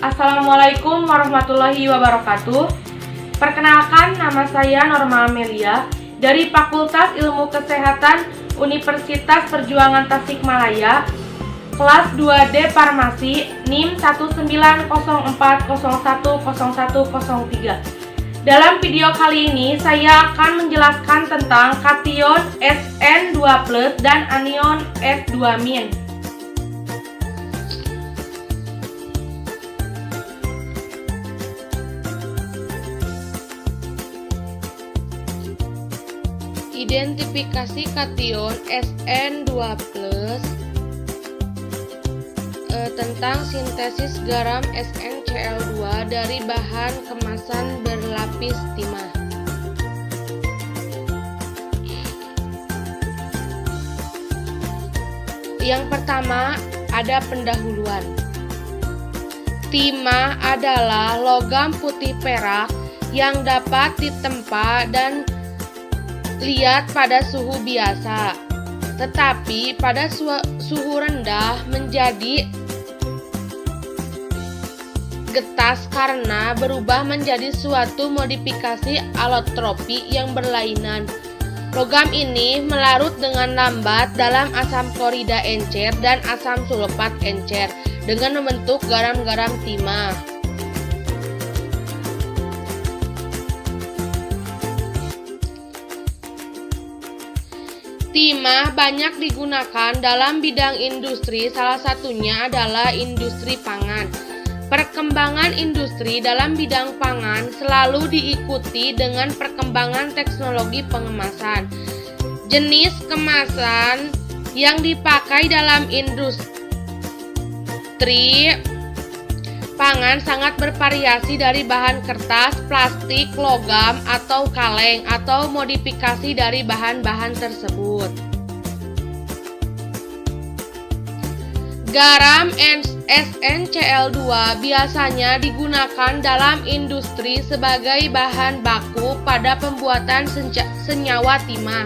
Assalamualaikum warahmatullahi wabarakatuh. Perkenalkan, nama saya Norma Amelia dari Fakultas Ilmu Kesehatan Universitas Perjuangan Tasikmalaya, kelas 2D Farmasi, NIM 19040101003. Dalam video kali ini, saya akan menjelaskan tentang kation Sn2+ dan anion S2-. Identifikasi kation Sn2+ tentang sintesis garam SnCl2 dari bahan kemasan berlapis timah. Yang pertama, ada pendahuluan. Timah adalah logam putih perak yang dapat ditempa dan lihat pada suhu biasa, tetapi pada suhu rendah menjadi getas karena berubah menjadi suatu modifikasi alotropi yang berlainan. Logam ini melarut dengan lambat dalam asam klorida encer dan asam sulfat encer dengan membentuk garam-garam timah. Timah banyak digunakan dalam bidang industri, salah satunya adalah industri pangan. Perkembangan industri dalam bidang pangan selalu diikuti dengan perkembangan teknologi pengemasan. Jenis kemasan yang dipakai dalam industri pangan sangat bervariasi dari bahan kertas, plastik, logam, atau kaleng, atau modifikasi dari bahan-bahan tersebut. Garam SnCl2 biasanya digunakan dalam industri sebagai bahan baku pada pembuatan senyawa timah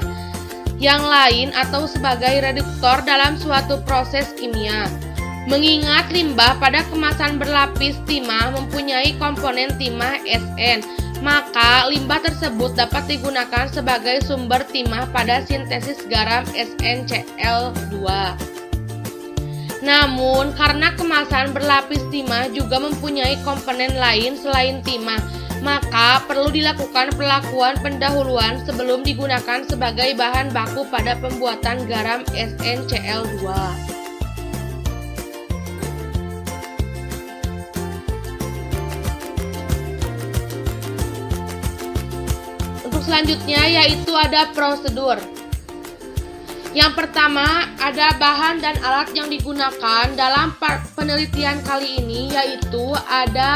yang lain atau sebagai reduktor dalam suatu proses kimia. Mengingat limbah pada kemasan berlapis timah mempunyai komponen timah Sn, maka limbah tersebut dapat digunakan sebagai sumber timah pada sintesis garam SnCl2. Namun, karena kemasan berlapis timah juga mempunyai komponen lain selain timah, maka perlu dilakukan pelakuan pendahuluan sebelum digunakan sebagai bahan baku pada pembuatan garam SnCl2. Selanjutnya yaitu ada prosedur. Yang pertama, ada bahan dan alat yang digunakan dalam penelitian kali ini, yaitu ada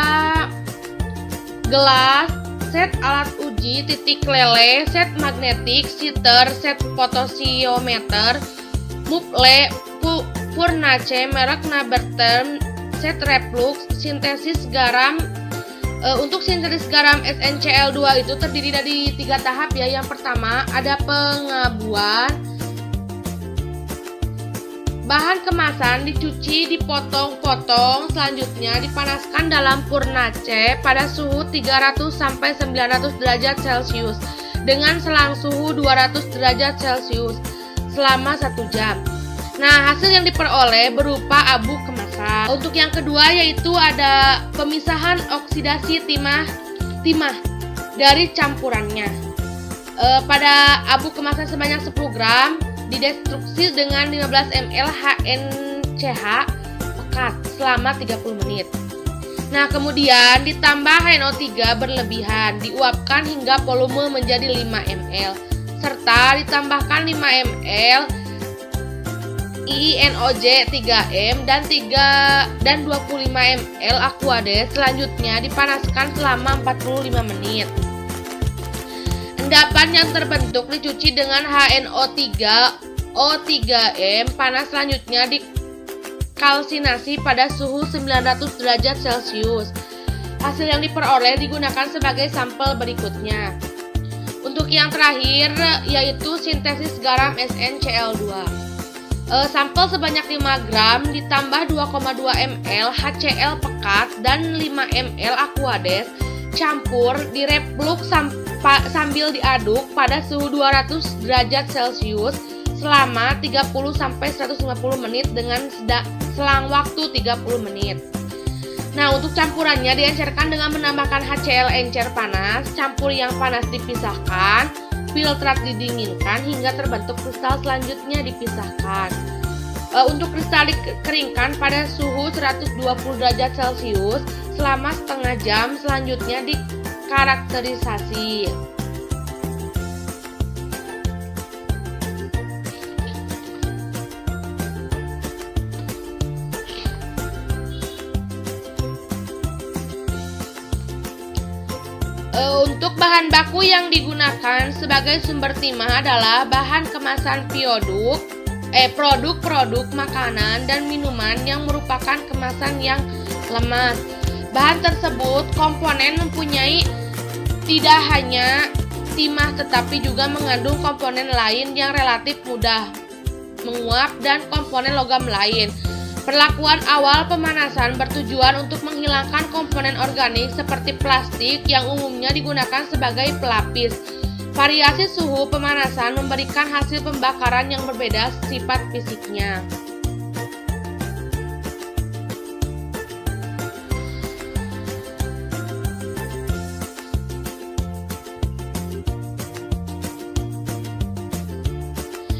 gelas, set alat uji, titik lele, set magnetik, siter, set potosiometer, muple, furnace, merek Naberterm, set reflux, sintesis garam. Untuk sintesis garam SnCl2 itu terdiri dari 3 tahap ya. Yang pertama ada pengabuan. Bahan kemasan dicuci, dipotong-potong, selanjutnya dipanaskan dalam furnace pada suhu 300 sampai 900 derajat Celcius dengan selang suhu 200 derajat Celcius selama 1 jam. Nah, hasil yang diperoleh berupa abu kemasan. Untuk yang kedua yaitu ada pemisahan oksidasi timah dari campurannya. Pada abu kemasan sebanyak 10 gram didestruksi dengan 15 ml HNCH pekat selama 30 menit. Nah, kemudian ditambah HNO3 berlebihan, diuapkan hingga volume menjadi 5 ml serta ditambahkan 5 ml INOJ 3M dan 25 ml Aquade. Selanjutnya dipanaskan selama 45 menit. Endapan yang terbentuk dicuci dengan HNO3O3M. Panas selanjutnya dikalsinasi pada suhu 900 derajat Celcius. Hasil yang diperoleh digunakan sebagai sampel berikutnya. Untuk yang terakhir yaitu sintesis garam SnCl2. Sampel sebanyak 5 gram ditambah 2,2 ml HCl pekat dan 5 ml Aquades, campur, direpluk sambil diaduk pada suhu 200 derajat Celcius selama 30-150 menit dengan selang waktu 30 menit. Nah, untuk campurannya diencerkan dengan menambahkan HCl encer panas, campur yang panas dipisahkan, filtrat didinginkan hingga terbentuk kristal, selanjutnya dipisahkan. Untuk kristal dikeringkan pada suhu 120 derajat Celcius selama setengah jam, selanjutnya dikarakterisasi. Untuk bahan baku yang digunakan sebagai sumber timah adalah bahan kemasan produk makanan dan minuman yang merupakan kemasan yang lemas. Bahan tersebut komponen mempunyai tidak hanya timah tetapi juga mengandung komponen lain yang relatif mudah menguap dan komponen logam lain. Perlakuan awal pemanasan bertujuan untuk menghilangkan komponen organik seperti plastik yang umumnya digunakan sebagai pelapis. Variasi suhu pemanasan memberikan hasil pembakaran yang berbeda sifat fisiknya.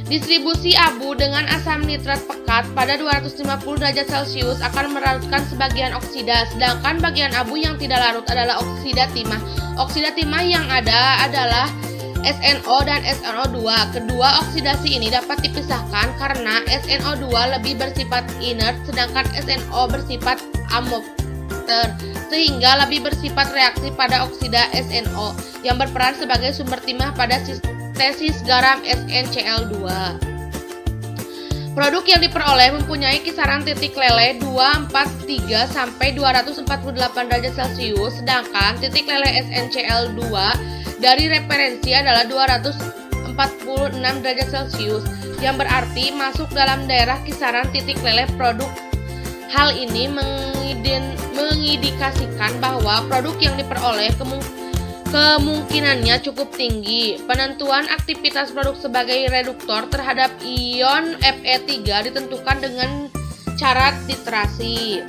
Distribusi abu dengan asam nitrat pekat pada 250 derajat Celcius akan melarutkan sebagian oksida, sedangkan bagian abu yang tidak larut adalah oksida timah. Oksida timah yang ada adalah SNO dan SNO2. Kedua oksidasi ini dapat dipisahkan karena SNO2 lebih bersifat inert sedangkan SNO bersifat amorter, sehingga lebih bersifat reaksi pada oksida SNO yang berperan sebagai sumber timah pada sintesis garam SnCl2. Produk yang diperoleh mempunyai kisaran titik leleh 243 sampai 248 derajat Celcius, sedangkan titik leleh SnCl2 dari referensi adalah 246 derajat Celcius, yang berarti masuk dalam daerah kisaran titik leleh produk. Hal ini mengindikasikan bahwa produk yang diperoleh kemungkinannya cukup tinggi. Penentuan aktivitas produk sebagai reduktor terhadap ion Fe3 ditentukan dengan cara titrasi.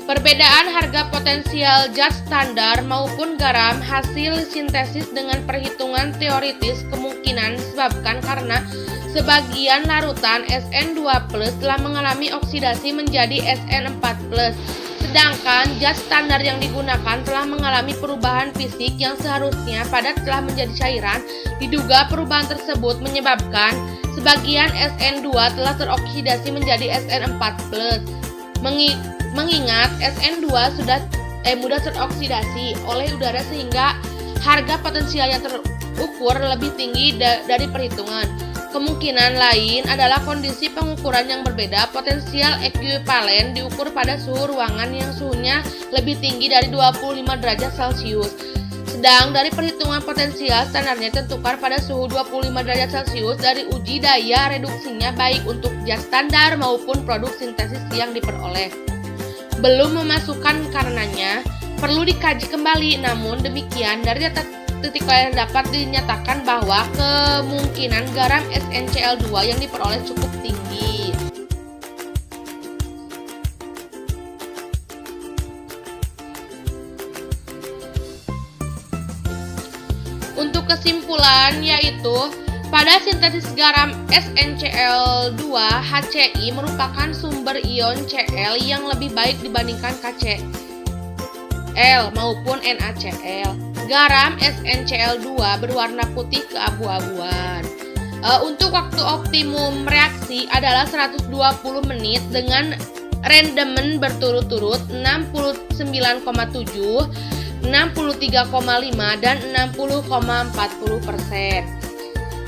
Perbedaan harga potensial zat standar maupun garam hasil sintesis dengan perhitungan teoritis kemungkinan disebabkan karena sebagian larutan Sn2+ telah mengalami oksidasi menjadi Sn4+, sedangkan zat standar yang digunakan telah mengalami perubahan fisik yang seharusnya padat telah menjadi cairan. Diduga perubahan tersebut menyebabkan sebagian Sn2 telah teroksidasi menjadi Sn4+. Mengingat Sn2 sudah mudah teroksidasi oleh udara sehingga harga potensial yang terukur lebih tinggi dari perhitungan. Kemungkinan lain adalah kondisi pengukuran yang berbeda. Potensial ekuivalen diukur pada suhu ruangan yang suhunya lebih tinggi dari 25 derajat Celcius. Sedang dari perhitungan potensial standarnya ditentukan pada suhu 25 derajat Celcius dari uji daya reduksinya baik untuk zat standar maupun produk sintesis yang diperoleh. Belum memasukkan karenanya perlu dikaji kembali, namun demikian dari data titik leleh dapat dinyatakan bahwa kemungkinan garam SnCl2 yang diperoleh cukup tinggi. Untuk kesimpulan yaitu pada sintesis garam SnCl2, HCl merupakan sumber ion Cl yang lebih baik dibandingkan KCl maupun NaCl. Garam SnCl2 berwarna putih keabu-abuan. Untuk waktu optimum reaksi adalah 120 menit dengan rendemen berturut-turut 69,7, 63,5 dan 60,40%.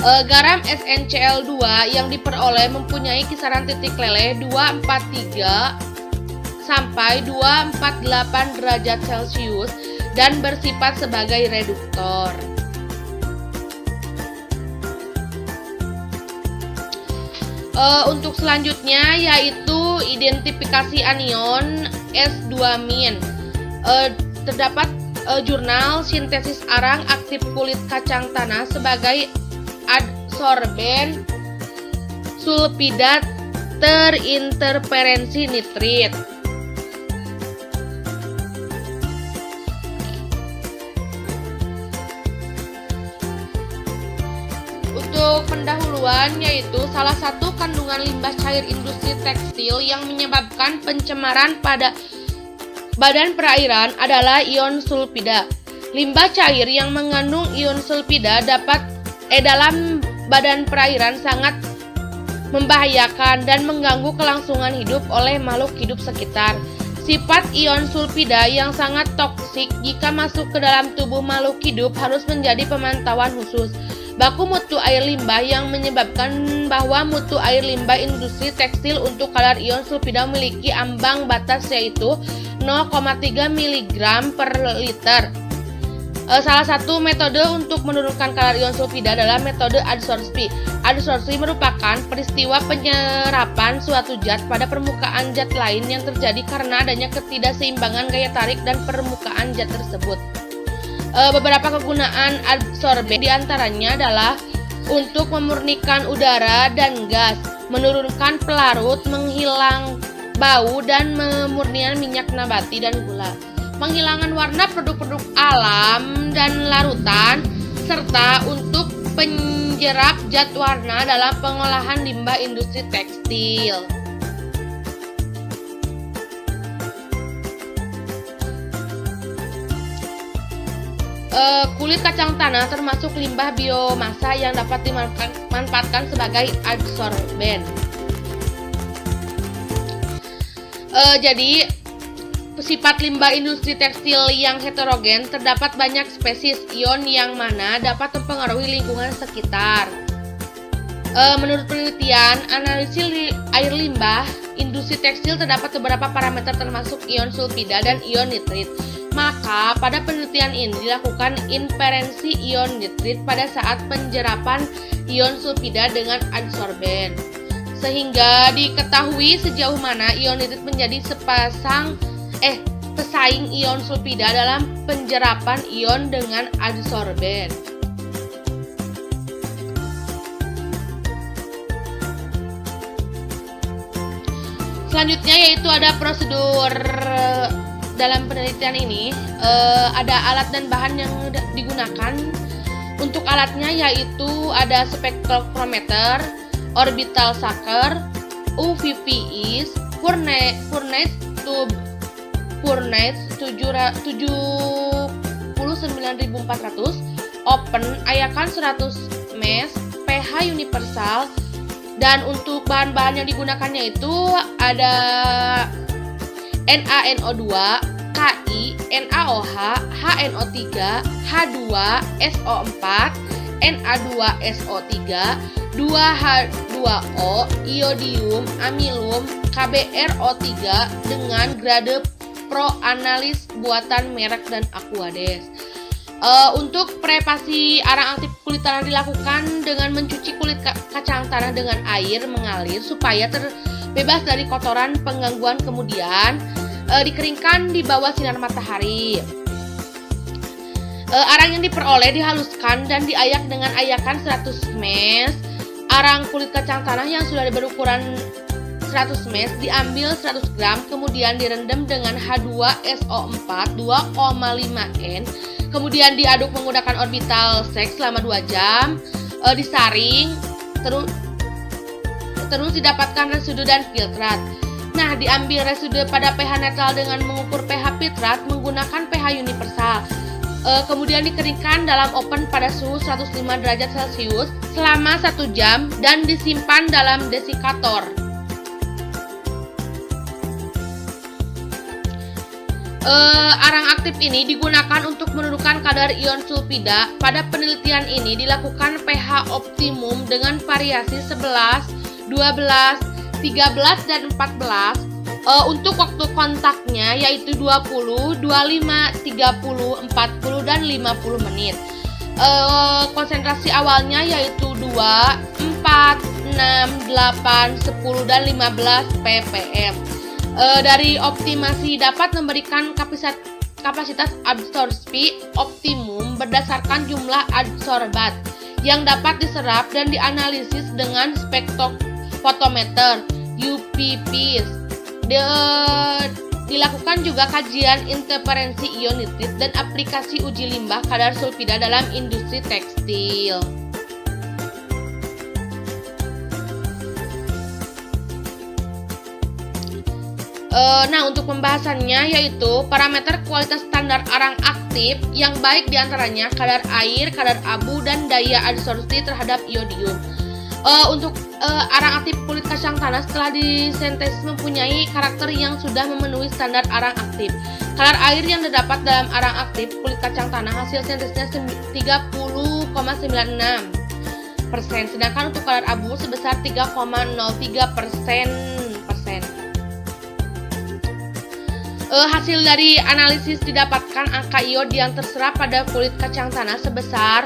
Garam SnCl2 yang diperoleh mempunyai kisaran titik leleh 243 sampai 248 derajat Celcius dan bersifat sebagai reduktor. Untuk selanjutnya yaitu identifikasi anion S2-. Terdapat jurnal sintesis arang aktif kulit kacang tanah sebagai adsorben sulfida terinterferensi nitrit. Untuk pendahuluan yaitu salah satu kandungan limbah cair industri tekstil yang menyebabkan pencemaran pada badan perairan adalah ion sulfida. Limbah cair yang mengandung ion sulfida dalam badan perairan sangat membahayakan dan mengganggu kelangsungan hidup oleh makhluk hidup sekitar. Sifat ion sulfida yang sangat toksik jika masuk ke dalam tubuh makhluk hidup harus menjadi pemantauan khusus. Baku mutu air limbah yang menyebabkan bahwa mutu air limbah industri tekstil untuk kadar ion sulfida memiliki ambang batas yaitu 0,3 mg per liter. Salah satu metode untuk menurunkan kadar ion sulfida adalah metode adsorpsi. Adsorpsi merupakan peristiwa penyerapan suatu zat pada permukaan zat lain yang terjadi karena adanya ketidakseimbangan gaya tarik dan permukaan zat tersebut. Beberapa kegunaan adsorben diantaranya adalah untuk memurnikan udara dan gas, menurunkan pelarut, menghilang bau, dan memurnikan minyak nabati dan gula, menghilangkan warna produk-produk alam dan larutan, serta untuk penjerap zat warna dalam pengolahan limbah industri tekstil. Kulit kacang tanah termasuk limbah biomasa yang dapat dimanfaatkan sebagai adsorben. Jadi, sifat limbah industri tekstil yang heterogen, terdapat banyak spesies ion yang mana dapat mempengaruhi lingkungan sekitar. Menurut penelitian analisis air limbah industri tekstil terdapat beberapa parameter termasuk ion sulfida dan ion nitrit. Maka pada penelitian ini dilakukan inferensi ion nitrit pada saat penjerapan ion sulfida dengan adsorben, sehingga diketahui sejauh mana ion nitrit menjadi pesaing ion sulfida dalam penjerapan ion dengan adsorben. Selanjutnya yaitu ada prosedur. Dalam penelitian ini ada alat dan bahan yang digunakan. Untuk alatnya yaitu ada spektrometer, orbital sucker, UV-Vis, furnace tube, furnace 79400, open ayakan 100 mesh, pH universal. Dan untuk bahan-bahan yang digunakannya itu ada NaNO2, Ki, NaOH, HNO3, H2, SO4, Na2SO3, 2H2O, iodium, amilum, KBRO3 dengan grade Pro Analis buatan merek dan Aquades. Untuk prepasi arang aktif kulit tanah dilakukan dengan mencuci kulit kacang tanah dengan air mengalir supaya terbebas dari kotoran penggangguan, kemudian dikeringkan di bawah sinar matahari. Arang yang diperoleh dihaluskan dan diayak dengan ayakan 100 mesh. Arang kulit kacang tanah yang sudah berukuran 100 mesh diambil 100 gram, kemudian direndam dengan H2SO4 2,5 N, kemudian diaduk menggunakan orbital seks selama 2 jam, disaring, terus didapatkan residu dan filtrat. Nah, diambil residu pada pH netral dengan mengukur pH filtrat menggunakan pH universal. Kemudian dikeringkan dalam oven pada suhu 105 derajat Celcius selama 1 jam dan disimpan dalam desikator. Arang aktif ini digunakan untuk menurunkan kadar ion sulfida. Pada penelitian ini dilakukan pH optimum dengan variasi 11, 12, 13, dan 14 Untuk waktu kontaknya yaitu 20, 25, 30, 40, dan 50 menit. Konsentrasi awalnya yaitu 2, 4, 6, 8, 10, dan 15 ppm. Dari optimasi dapat memberikan kapasitas absorpsi optimum berdasarkan jumlah adsorbat yang dapat diserap dan dianalisis dengan spektrofotometer UPPs. Dilakukan juga kajian interferensi ion nitrit dan aplikasi uji limbah kadar sulfida dalam industri tekstil. Nah, untuk pembahasannya yaitu parameter kualitas standar arang aktif yang baik diantaranya kadar air, kadar abu, dan daya adsorpsi terhadap iodium. Untuk arang aktif kulit kacang tanah setelah disintesis mempunyai karakter yang sudah memenuhi standar arang aktif. Kadar air yang terdapat dalam arang aktif kulit kacang tanah hasil sintesisnya 30,96%, sedangkan untuk kadar abu sebesar 3,03%. Hasil dari analisis didapatkan angka iod yang terserap pada kulit kacang tanah sebesar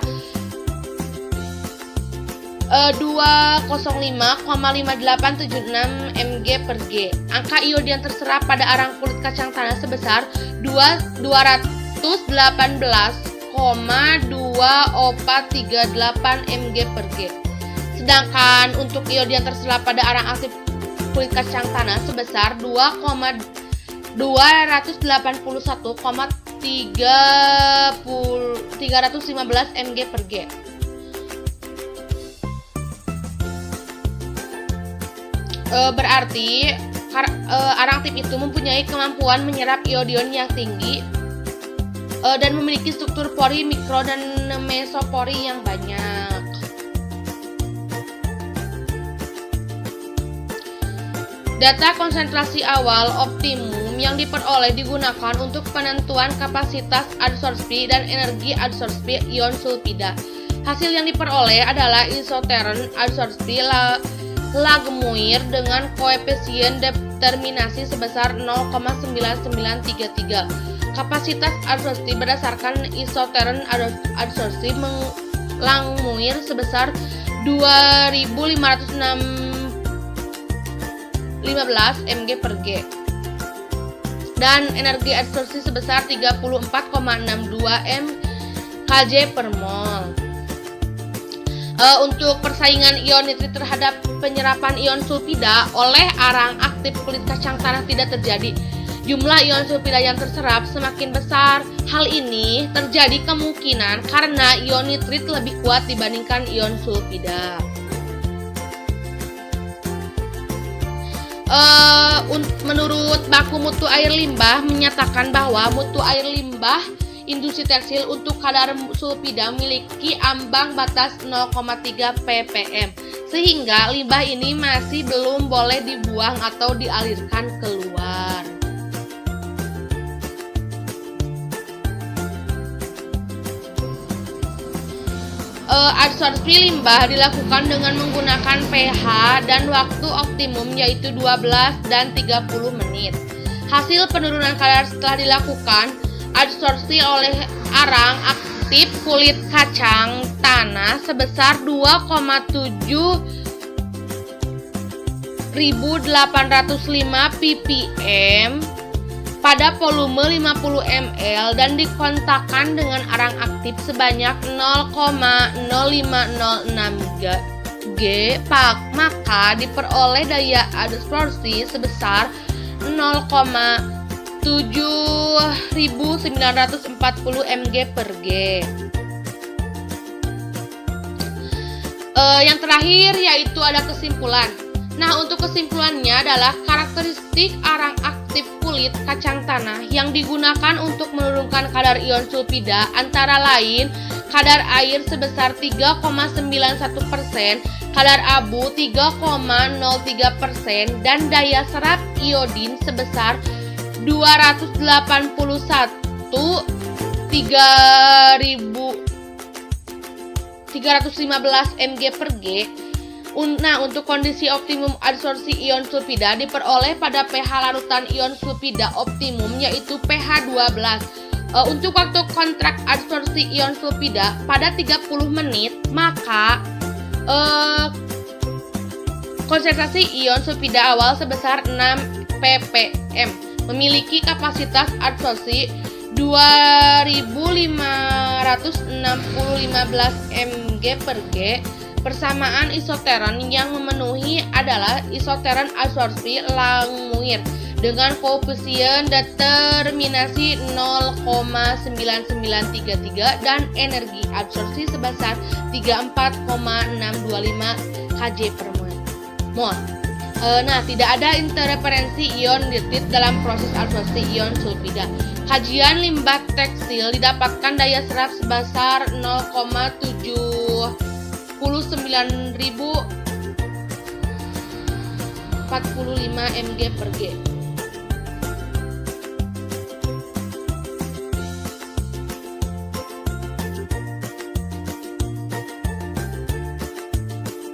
205,5876 mg per G. Angka iod yang terserap pada arang kulit kacang tanah sebesar 218,2438 mg per G. Sedangkan untuk iod yang terserap pada arang aktif kulit kacang tanah sebesar 281,315 mg per G. Berarti arang aktif itu mempunyai kemampuan menyerap iodium yang tinggi dan memiliki struktur pori mikro dan mesopori yang banyak. Data konsentrasi awal optimum yang diperoleh digunakan untuk penentuan kapasitas adsorpsi dan energi adsorpsi ion sulfida. Hasil yang diperoleh adalah isoteren adsorpsi Langmuir dengan koefisien determinasi sebesar 0,9933. Kapasitas adsorpsi berdasarkan isoteren adsorpsi Langmuir sebesar 2515 mg per G dan energi adsorpsi sebesar 34,62 mkj per mol. Untuk persaingan ion nitrit terhadap penyerapan ion sulfida oleh arang aktif kulit kacang tanah tidak terjadi. Jumlah ion sulfida yang terserap semakin besar. Hal ini terjadi kemungkinan karena ion nitrit lebih kuat dibandingkan ion sulfida. Menurut baku mutu air limbah menyatakan bahwa mutu air limbah industri tekstil untuk kadar sulfida memiliki ambang batas 0,3 ppm, sehingga limbah ini masih belum boleh dibuang atau dialirkan keluar. Adsorpsi limbah dilakukan dengan menggunakan pH dan waktu optimum yaitu 12 dan 30 menit. Hasil penurunan kadar setelah dilakukan adsorpsi oleh arang aktif kulit kacang tanah sebesar 2,7805 ppm pada volume 50 ml dan dikontakkan dengan arang aktif sebanyak 0,0506 G, maka diperoleh daya adsorpsi sebesar 0,7940 mg per G. Yang terakhir yaitu ada kesimpulan. Nah, untuk kesimpulannya adalah karakteristik arang aktif kulit kacang tanah yang digunakan untuk menurunkan kadar ion sulfida antara lain kadar air sebesar 3,91%, kadar abu 3,03%, dan daya serap iodin sebesar 281.315 mg per G. Nah, untuk kondisi optimum adsorpsi ion sulfida diperoleh pada pH larutan ion sulfida optimum yaitu pH 12. Untuk waktu kontrak adsorpsi ion sulfida pada 30 menit, maka konsentrasi ion sulfida awal sebesar 6 ppm, memiliki kapasitas adsorpsi 2515 mg per G. Persamaan isoteron yang memenuhi adalah isoteron adsorpsi Langmuir dengan koefisien determinasi 0,9933 dan energi absorpsi sebesar 34,625 kJ per mol. Nah, tidak ada interferensi ion nitrit dalam proses absorpsi ion sulfida. Kajian limbah tekstil didapatkan daya serap sebesar 0,79045 mg per G.